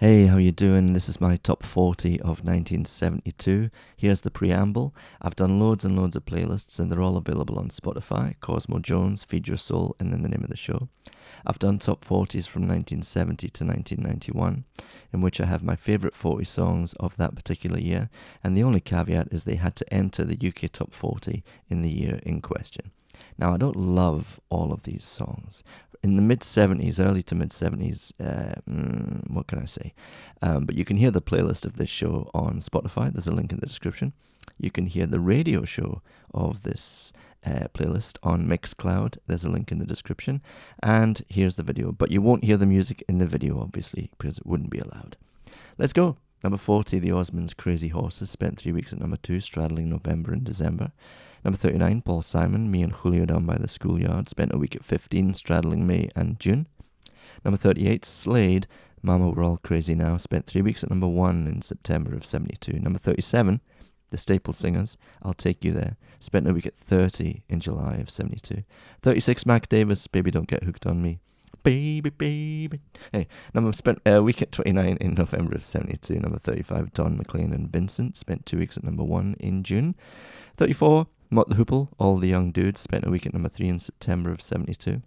Hey, how you doing? This is my top 40 of 1972. Here's the preamble. I've done loads and loads of playlists and they're all available on Spotify. Cosmo Jones, Feed Your Soul, and then the name of the show. I've done top 40s from 1970 to 1991, in which I have my favourite 40 songs of that particular year, and the only caveat is they had to enter the UK top 40 in the year in question. Now, I don't love all of these songs. In the mid-70s, early to mid-70s, what can I say? But you can hear the playlist of this show on Spotify. There's a link in the description. You can hear the radio show of this playlist on Mixcloud. There's a link in the description. And here's the video. But you won't hear the music in the video, obviously, because it wouldn't be allowed. Let's go. Number 40, The Osmonds' Crazy Horses, spent 3 weeks at number 2, straddling November and December. Number 39, Paul Simon, Me and Julio Down by the Schoolyard, spent a week at 15, straddling May and June. Number 38, Slade, Mama We're All Crazy Now, spent 3 weeks at number 1 in September of 72. Number 37, The Staple Singers, I'll Take You There, spent a week at 30 in July of 72. 36, Mac Davis, Baby Don't Get Hooked on Me. Baby, baby. Hey, spent a week at 29 in November of 72. Number 35, Don McLean and Vincent, spent 2 weeks at number 1 in June. 34, Mott the Hoople, All the Young Dudes, spent a week at number 3 in September of 72.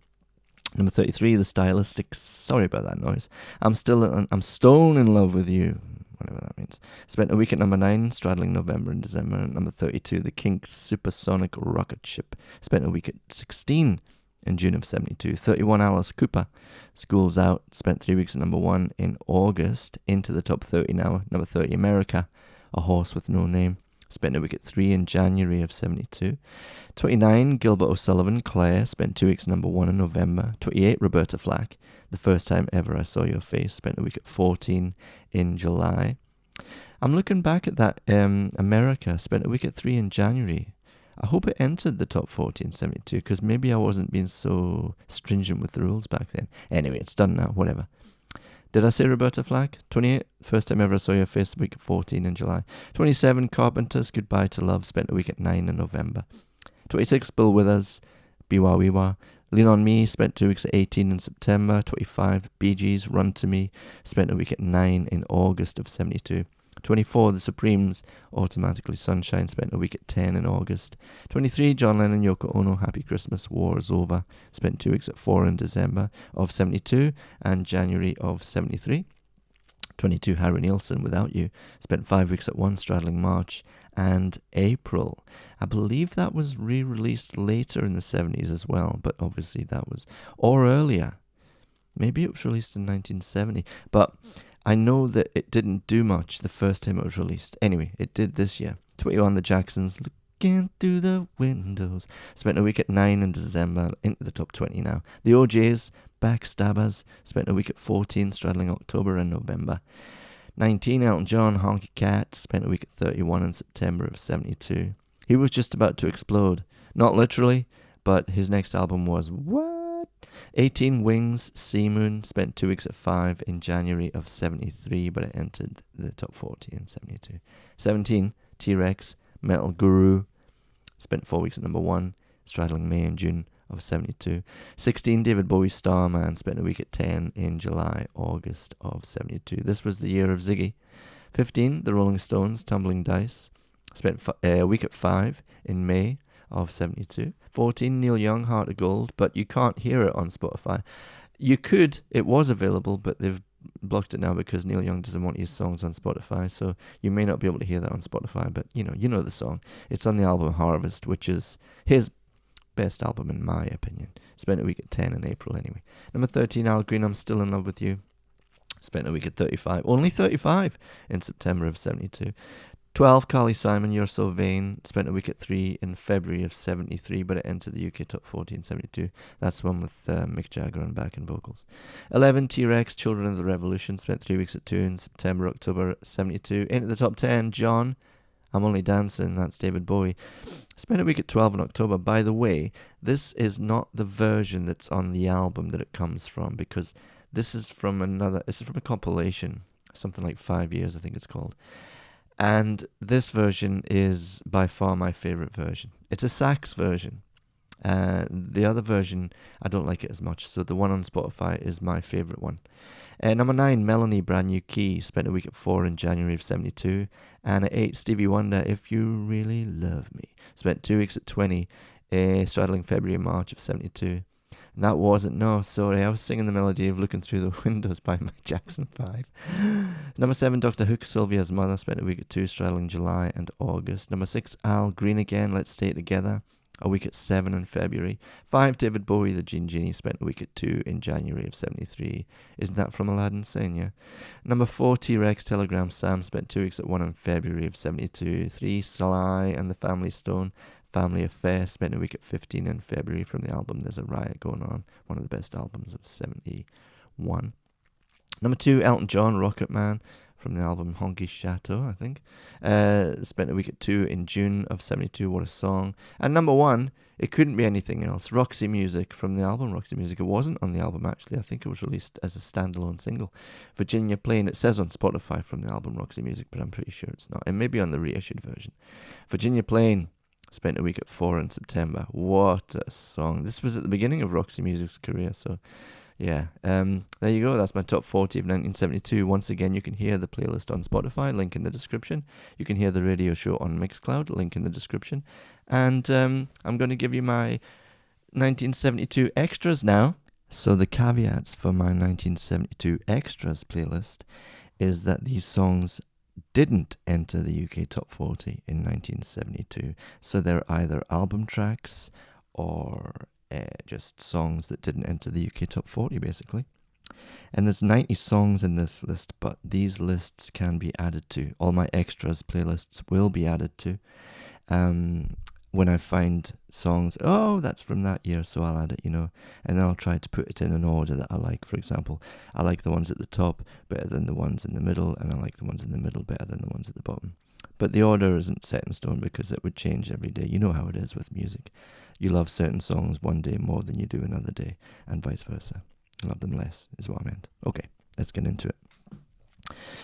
Number 33, The Stylistics, sorry about that noise. I'm stone in love with you, whatever that means. Spent a week at number 9, straddling November and December. Number 32, The Kinks' Supersonic Rocket Ship, spent a week at 16 in June of 72. 31, Alice Cooper, School's Out, spent 3 weeks at number 1 in August, into the top 30 now. Number 30, America, A Horse with No Name, spent a week at 3 in January of 72. 29, Gilbert O'Sullivan, Claire, spent 2 weeks at number 1 in November. 28, Roberta Flack, The First Time Ever I Saw Your Face, spent a week at 14 in July. I'm looking back at that America, spent a week at 3 in January. I hope it entered the top 40 in 72, because maybe I wasn't being so stringent with the rules back then. Anyway, it's done now, whatever. Did I say Roberta Flack? 28, First Time Ever I Saw Your Face, week at 14 in July. 27, Carpenters, Goodbye to Love, spent a week at 9 in November. 26, Bill Withers, Biwa Wiwa. Lean on Me, spent 2 weeks at 18 in September. 25, Bee Gees, Run to Me, spent a week at 9 in August of 72. 24, The Supremes, Automatically Sunshine, spent a week at 10 in August. 23, John Lennon, Yoko Ono, Happy Christmas, War is Over, spent 2 weeks at 4 in December of 72 and January of 73. 22, Harry Nilsson, Without You, spent 5 weeks at 1, straddling March and April. I believe that was re-released later in the 70s as well, but obviously that was, or earlier. Maybe it was released in 1970, but I know that it didn't do much the first time it was released. Anyway, it did this year. 21, The Jacksons, Looking Through the Windows, spent a week at 9 in December, into the top 20 now. The OJs, Backstabbers, spent a week at 14, straddling October and November. 19, Elton John, Honky Cat, spent a week at 31 in September of 72. He was just about to explode. Not literally, but his next album was what? 18, Wings, Sea Moon, spent 2 weeks at 5 in January of 73, but it entered the top 40 in 72. 17, T-Rex, Metal Guru, spent 4 weeks at number 1, straddling May and June of 72. 16, David Bowie's Starman, spent a week at 10 in July, August of 72. This was the year of Ziggy. 15, The Rolling Stones, Tumbling Dice, spent a week at 5 in May of 72. 14, Neil Young, Heart of Gold, but you can't hear it on Spotify. You could, it was available, but they've blocked it now because Neil Young doesn't want his songs on Spotify, so you may not be able to hear that on Spotify, but you know the song. It's on the album Harvest, which is his best album in my opinion. Spent a week at 10 in April anyway. Number 13, Al Green, I'm Still in Love with You, spent a week at 35, only 35 in September of 72. 12, Carly Simon, You're So Vain, spent a week at 3 in February of 73, but it entered the UK top 40 in 72. That's the one with Mick Jagger on backing vocals. 11, T-Rex, Children of the Revolution, spent 3 weeks at 2 in September, October 72. Into the top 10, John, I'm Only Dancing, that's David Bowie. Spent a week at 12 in October. By the way, this is not the version that's on the album that it comes from, because this is from a compilation, something like 5 Years, I think it's called. And this version is by far my favourite version. It's a sax version. The other version, I don't like it as much, so the one on Spotify is my favourite one. Number 9, Melanie, Brand New Key, spent a week at 4 in January of 72. And at 8, Stevie Wonder, If You Really Love Me, spent 2 weeks at 20, straddling February and March of 72. And that wasn't, no, sorry, I was singing the melody of Looking Through the Windows by Mike Jackson 5. Number 7, Dr. Hook, Sylvia's Mother, spent a week at 2, straddling July and August. Number 6, Al Green Again, Let's Stay Together, a week at 7 in February. 5, David Bowie, The Gene Genie, spent a week at 2 in January of 73. Isn't that from Aladdin Sane, yeah? Number 4, T-Rex, Telegram Sam, spent 2 weeks at 1 in February of 72. 3, Sly and the Family Stone, Family Affair, spent a week at 15 in February from the album There's a Riot Going On, one of the best albums of 71. Number 2, Elton John, Rocket Man, from the album Honky Chateau, I think. Spent a week at 2 in June of 72, what a song. And number 1, it couldn't be anything else, Roxy Music, from the album Roxy Music. It wasn't on the album, actually. I think it was released as a standalone single. Virginia Plain, it says on Spotify from the album Roxy Music, but I'm pretty sure it's not. It may be on the reissued version. Virginia Plain, spent a week at 4 in September. What a song. This was at the beginning of Roxy Music's career, so yeah. There you go. That's my top 40 of 1972. Once again, you can hear the playlist on Spotify, link in the description. You can hear the radio show on Mixcloud, link in the description. And I'm going to give you my 1972 extras now. So the caveats for my 1972 extras playlist is that these songs didn't enter the UK Top 40 in 1972. So they're either album tracks or just songs that didn't enter the UK Top 40, basically. And there's 90 songs in this list, but these lists can be added to. All my extras playlists will be added to. When I find songs, oh, that's from that year, so I'll add it, and then I'll try to put it in an order that I like. For example, I like the ones at the top better than the ones in the middle, and I like the ones in the middle better than the ones at the bottom. But the order isn't set in stone because it would change every day. You know how it is with music. You love certain songs one day more than you do another day, and vice versa. You love them less, is what I meant. Okay, let's get into it.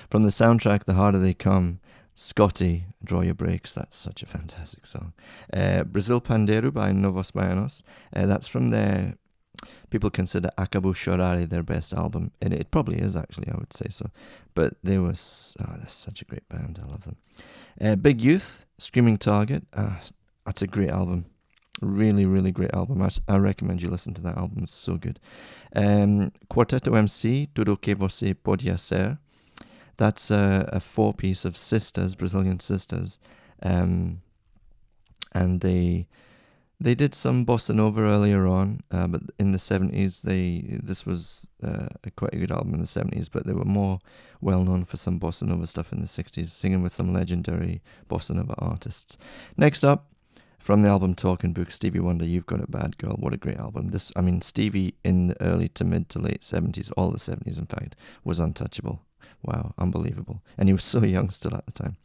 From the soundtrack, The Harder They Come, Scotty, Draw Your Brakes. That's such a fantastic song. Brazil Pandeiro by Novos Baianos. That's from their, people consider Acabou Chorare their best album, and it probably is, actually, I would say so. But they're such a great band. I love them. Big Youth, Screaming Target. That's a great album. Really, really great album. I recommend you listen to that album. It's so good. Quarteto MC, Tudo Que Você Pode Ser. That's a four-piece of sisters, Brazilian sisters. And they did some bossa nova earlier on, but in the 70s, this was quite a good album in the 70s, but they were more well-known for some bossa nova stuff in the 60s, singing with some legendary bossa nova artists. Next up, from the album Talking Book, Stevie Wonder, You've Got It Bad Girl. What a great album. Stevie in the early to mid to late 70s, all the 70s in fact, was untouchable. Wow, unbelievable. And he was so young still at the time.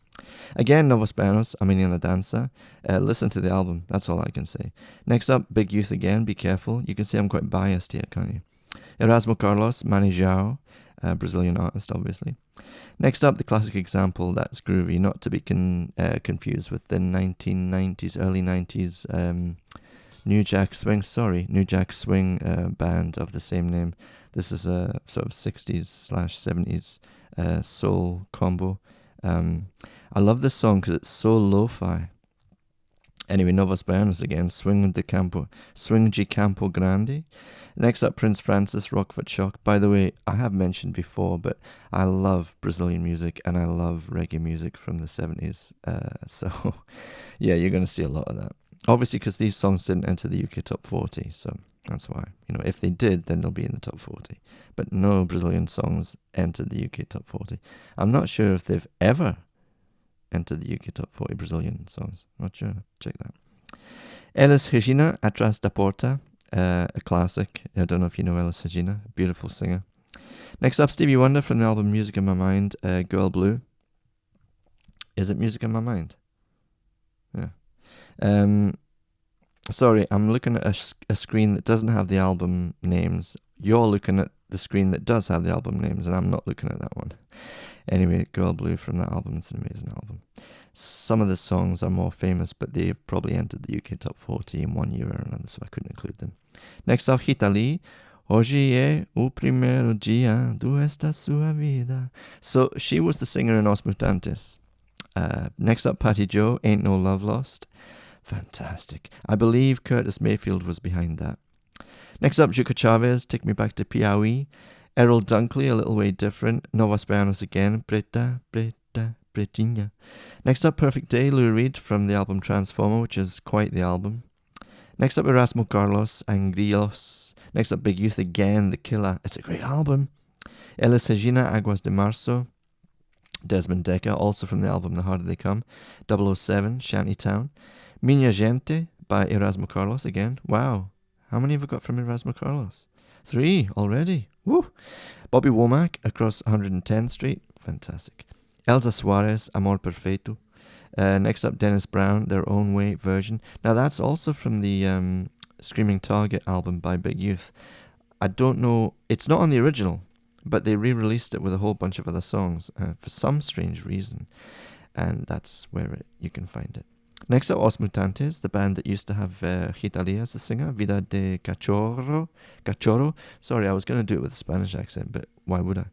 Again, Novos Baianos, A Menina Dança. Listen to the album, that's all I can say. Next up, Big Youth again, Be Careful. You can see I'm quite biased here, can't you? Erasmo Carlos, Manijao, Brazilian artist, obviously. Next up, the classic example, That's Groovy, not to be confused with the 1990s, early 90s New Jack Swing band of the same name. This is a sort of 60s/70s soul combo. I love this song because it's so lo-fi. Anyway, Novos Baianos again, Swing de Campo Grande. Next up, Prince Francis, Rockford Shock. By the way, I have mentioned before, but I love Brazilian music and I love reggae music from the 70s. So, yeah, you're going to see a lot of that. Obviously, because these songs didn't enter the UK Top 40, so that's why. If they did, then they'll be in the Top 40. But no Brazilian songs entered the UK Top 40. I'm not sure if they've ever entered the UK Top 40 Brazilian songs. Not sure. Check that. Elis Regina, Atrás da Porta, a classic. I don't know if you know Elis Regina, a beautiful singer. Next up, Stevie Wonder from the album Music in My Mind, Girl Blue. Is it Music in My Mind? Yeah. Sorry, I'm looking at a screen that doesn't have the album names. You're looking at the screen that does have the album names, and I'm not looking at that one. Anyway, Girl Blue from that album, it's an amazing album. Some of the songs are more famous, but they've probably entered the UK Top 40 in one year or another, so I couldn't include them. Next up, Rita Lee. Hoje é o primeiro dia desta sua vida. So she was the singer in Os Mutantes. Next up, Patty Joe, Ain't No Love Lost. Fantastic. I believe Curtis Mayfield was behind that. Next up, Juca Chavez, Take Me Back to Piauí. Errol Dunkley, A Little Way Different. Novas Baianas again, Preta, Preta, Pretinha. Next up, Perfect Day, Lou Reed from the album Transformer, which is quite the album. Next up, Erasmo Carlos, Angrilos. Next up, Big Youth again, The Killer. It's a great album. Elis Regina, Aguas de Marzo. Desmond Dekker, also from the album The Harder They Come. 007, Shantytown. Minha Gente by Erasmo Carlos again. Wow. How many have we got from Erasmo Carlos? 3 already. Woo! Bobby Womack, Across 110th Street. Fantastic. Elsa Suarez, Amor Perfeito. Next up, Dennis Brown, Their Own Way version. Now that's also from the Screaming Target album by Big Youth. I don't know, it's not on the original, but they re-released it with a whole bunch of other songs for some strange reason, and that's where you can find it. Next up, Os Mutantes, the band that used to have Rita Lee as the singer, Vida de Cachorro. Sorry, I was going to do it with a Spanish accent, but why would I?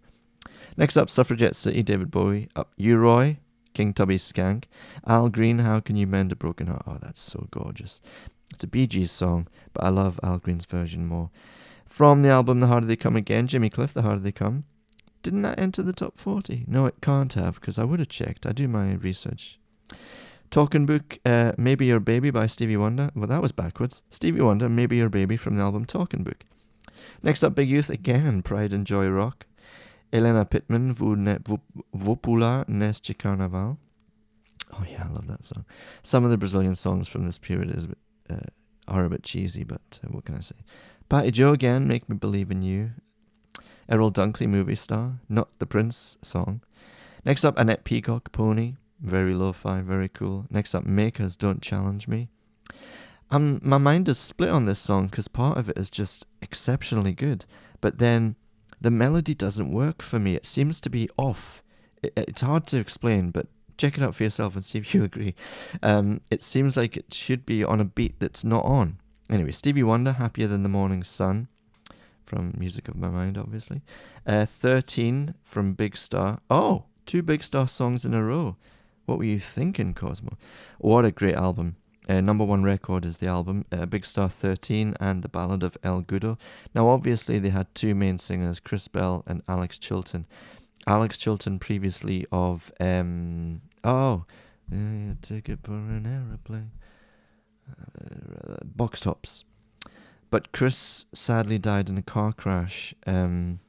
Next up, Suffragette City, David Bowie. Up, U-Roy, King Tubby's Skank. Al Green, How Can You Mend a Broken Heart? Oh, that's so gorgeous. It's a Bee Gees song, but I love Al Green's version more. From the album The Harder They Come again, Jimmy Cliff, The Harder They Come. Didn't that enter the top 40? No, it can't have, because I would have checked. I do my research. Talking Book, Maybe Your Baby by Stevie Wonder. Well, that was backwards. Stevie Wonder, Maybe Your Baby from the album Talking Book. Next up, Big Youth again, Pride and Joy Rock. Elena Pittman, Vou Neste Carnaval. Oh yeah, I love that song. Some of the Brazilian songs from this period are a bit cheesy, but what can I say? Patty Joe again, Make Me Believe in You. Errol Dunkley, Movie Star, not the Prince song. Next up, Annette Peacock, Pony. Very lo-fi, very cool. Next up, Makers, Don't Challenge Me. My mind is split on this song because part of it is just exceptionally good, but then the melody doesn't work for me. It seems to be off. It's hard to explain, but check it out for yourself and see if you agree. It seems like it should be on a beat that's not on. Anyway, Stevie Wonder, Happier Than the Morning Sun, from Music of My Mind, obviously. 13 from Big Star. Oh, 2 Big Star songs in a row. What were you thinking, Cosmo? What a great album. Number 1 record is the album, Big Star 13 and The Ballad of El Gudo. Now, obviously, they had 2 main singers, Chris Bell and Alex Chilton. Alex Chilton previously of, Ticket for an Aeroplane. Box Tops. But Chris sadly died in a car crash, and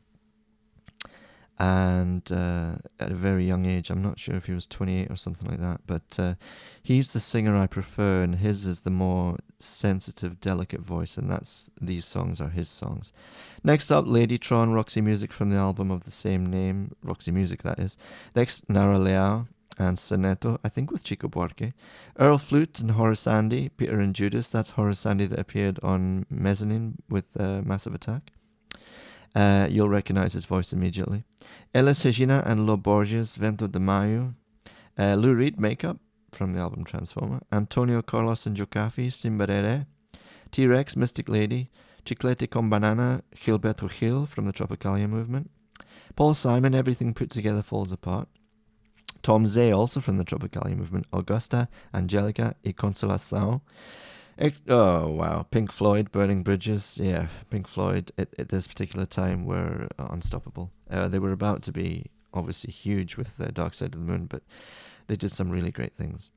at a very young age. I'm not sure if he was 28 or something like that, but he's the singer I prefer, and his is the more sensitive, delicate voice, and these songs are his songs. Next up, Ladytron, Roxy Music from the album of the same name, Roxy Music that is. Next, Nara Leao and Soneto, I think with Chico Buarque. Earl Flute and Horace Andy, Peter and Judas, that's Horace Andy that appeared on Mezzanine with Massive Attack. You'll recognize his voice immediately. Elis Regina and Lo Borges, Vento de Mayo. Lou Reed, Makeup, from the album Transformer. Antonio Carlos and Jocafi, Simbarere. T-Rex, Mystic Lady. Chiclete con Banana, Gilberto Gil, from the Tropicalia movement. Paul Simon, Everything Put Together Falls Apart. Tom Zay, also from the Tropicalia movement. Augusta, Angelica y Consolação. Oh, wow. Pink Floyd, Burning Bridges. Yeah, Pink Floyd at this particular time were unstoppable. They were about to be obviously huge with Dark Side of the Moon, but they did some really great things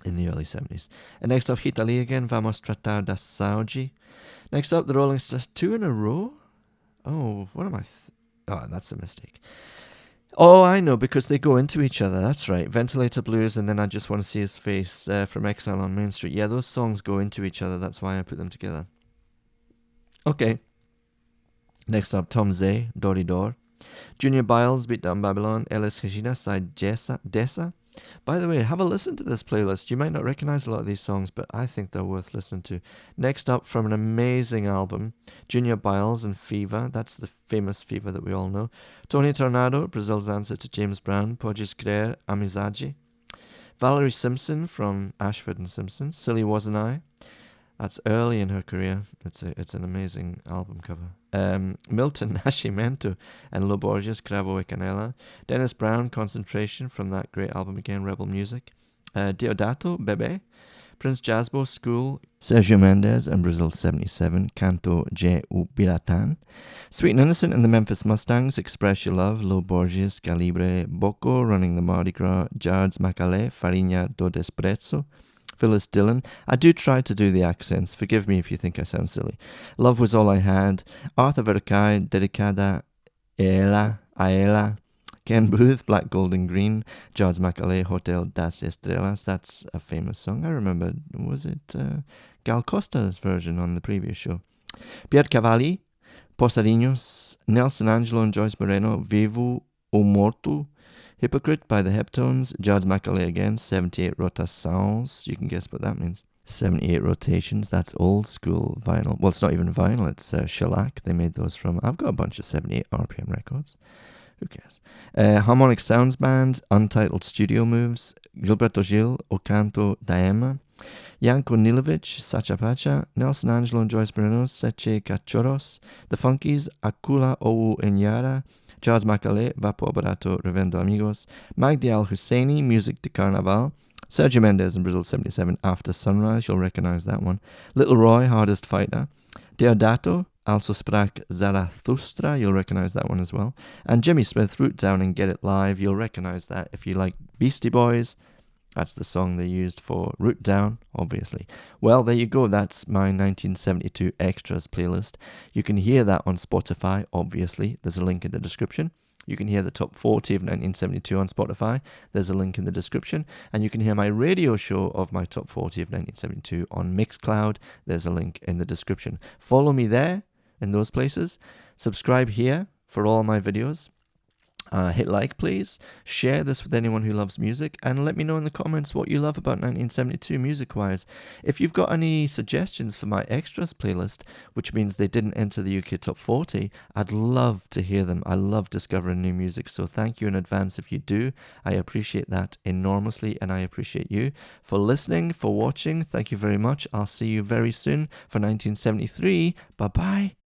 in the early 70s. And next up, Rita Lee again, Vamos Tratar da Saúde. Next up, the Rolling Stones, 2 in a row? Oh, what am I... Oh, that's a mistake. Oh, I know, because they go into each other. That's right. Ventilator Blues and then I Just Want to See His Face from Exile on Main Street. Yeah, those songs go into each other. That's why I put them together. Okay. Next up, Tom Zay, Dory Dor. Junior Biles, Beat Down Babylon. Elis Regina, Side Dessa. By the way, have a listen to this playlist. You might not recognize a lot of these songs, but I think they're worth listening to. Next up, from an amazing album, Junior Biles and Fever. That's the famous Fever that we all know. Tony Tornado, Brazil's answer to James Brown, Podes Crer, Amizade. Valerie Simpson from Ashford and Simpson, Silly Wasn't I. That's early in her career. It's an amazing album cover. Milton Nascimento and Lo Borges, Cravo e Canela. Dennis Brown, Concentration, from that great album again, Rebel Music. Deodato, Bebe. Prince Jasbo, School. Sergio Mendes and Brazil 77, Canto Je U Biratan. Sweet and Innocent and the Memphis Mustangs, Express Your Love, Lo Borges, Calibre, Bocco, Running the Mardi Gras, Jards Macalé, Farinha do Desprezo. Phyllis Dillon. I do try to do the accents. Forgive me if you think I sound silly. Love Was All I Had. Arthur Verkai, Dedicada a Ella. Ken Booth, Black, Gold and Green. George Macalé, Hotel das Estrelas. That's a famous song. I remember, was it Gal Costa's version on the previous show? Pierre Cavalli, Posarinhos. Nelson Angelo and Joyce Moreno, Vivo ou Morto. Hypocrite by the Heptones. George Macalé again, 78 rotações. You can guess what that means. 78 rotations. That's old school vinyl. Well, it's not even vinyl. It's shellac. They made those from... I've got a bunch of 78 RPM records. Who cares? Harmonic Sounds Band. Untitled Studio Moves. Gilberto Gil, O Canto da Ema. Janko Nilovic, Sachapacha. Nelson Angelo and Joyce Moreno, Sete Cachorros. The Funkies, Akula Ou Enyara. Charles Macalé, Vapo Barato, Revendo Amigos. Magdi Al-Husseini, Music de Carnaval. Sergio Mendes in Brazil 77, After Sunrise, you'll recognize that one. Little Roy, Hardest Fighter. Deodato, Also Sprach Zarathustra, you'll recognize that one as well. And Jimmy Smith, Root Down and Get It Live, you'll recognize that if you like Beastie Boys. That's the song they used for Root Down, obviously. Well, there you go. That's my 1972 Extras playlist. You can hear that on Spotify, obviously. There's a link in the description. You can hear the top 40 of 1972 on Spotify. There's a link in the description. And you can hear my radio show of my top 40 of 1972 on Mixcloud. There's a link in the description. Follow me there in those places. Subscribe here for all my videos. Hit like, please. Share this with anyone who loves music, and let me know in the comments what you love about 1972 music-wise. If you've got any suggestions for my extras playlist, which means they didn't enter the UK Top 40, I'd love to hear them. I love discovering new music, so thank you in advance if you do. I appreciate that enormously, and I appreciate you for listening, for watching. Thank you very much. I'll see you very soon for 1973. Bye-bye.